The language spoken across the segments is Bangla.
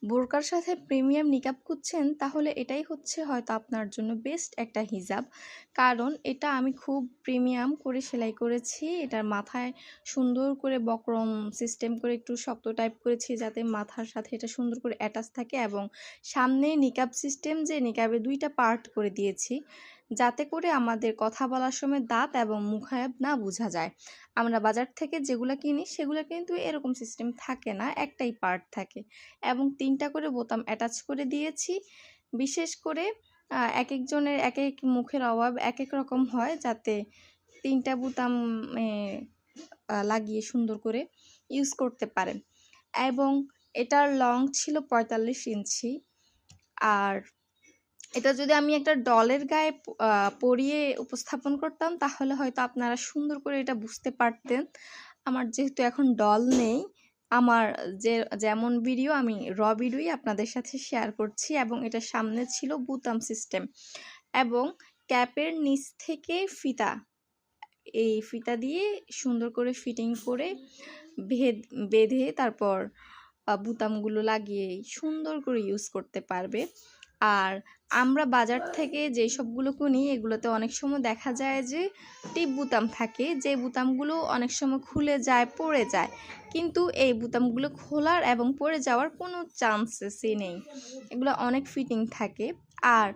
বোরকার সাথে প্রিমিয়াম নিকাব খুঁজছেন তাহলে এটাই হচ্ছে হয়তো আপনার জন্য বেস্ট একটা হিজাব। কারণ এটা আমি খুব প্রিমিয়াম করে সেলাই করেছি। এটার মাথায় সুন্দর করে বক্রম সিস্টেম করে একটু শক্ত টাইপ করেছি যাতে মাথার সাথে এটা সুন্দর করে অ্যাটাচ থাকে, এবং সামনে নিকাব সিস্টেম যে নিকাবে 2টা পার্ট করে দিয়েছি যাতে করে আমাদের কথা বলার সময় দাঁত এবং মুখায়াব না বোঝা যায়। আমরা বাজার থেকে যেগুলো কিনি সেগুলো কিন্তু এরকম সিস্টেম থাকে না, একটাই পার্ট থাকে এবং 3টা করে বোতাম অ্যাটাচ করে দিয়েছি। বিশেষ করে একেকজনের একেক মুখের অভাব একেক রকম হয়, যাতে 3টা বোতাম লাগিয়ে সুন্দর করে ইউজ করতে পারেন। এবং এটার লং ছিল 45 ইঞ্চি। আর এটা যদি আমি একটা ডলের গায়ে পরিয়ে উপস্থাপন করতাম তাহলে হয়তো আপনারা সুন্দর করে এটা বুঝতে পারতেন। আমার যেহেতু এখন ডল নেই, আমার যেমন ভিডিও আমি ভিডিওই আপনাদের সাথে শেয়ার করছি, এবং এটার সামনে ছিল বুতাম সিস্টেম এবং ক্যাপের নিচ থেকে ফিতা, এই ফিতা দিয়ে সুন্দর করে ফিটিং করে বেঁধে তারপর বুতামগুলো লাগিয়ে সুন্দর করে ইউজ করতে পারবে। আর আমরা বাজার থেকে যে সবগুলো কিনি এগুলোতে অনেক সময় দেখা যায় যে টিপ বুতাম থাকে, যে বুতামগুলো অনেক সময় খুলে যায়, পড়ে যায়, কিন্তু এই বুতামগুলো খোলার এবং পড়ে যাওয়ার কোনো চান্সেসই নেই। এগুলো অনেক ফিটিং থাকে। আর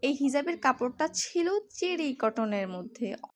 এই হিজাবের কাপড়টা ছিল চেরি কটনের মধ্যে,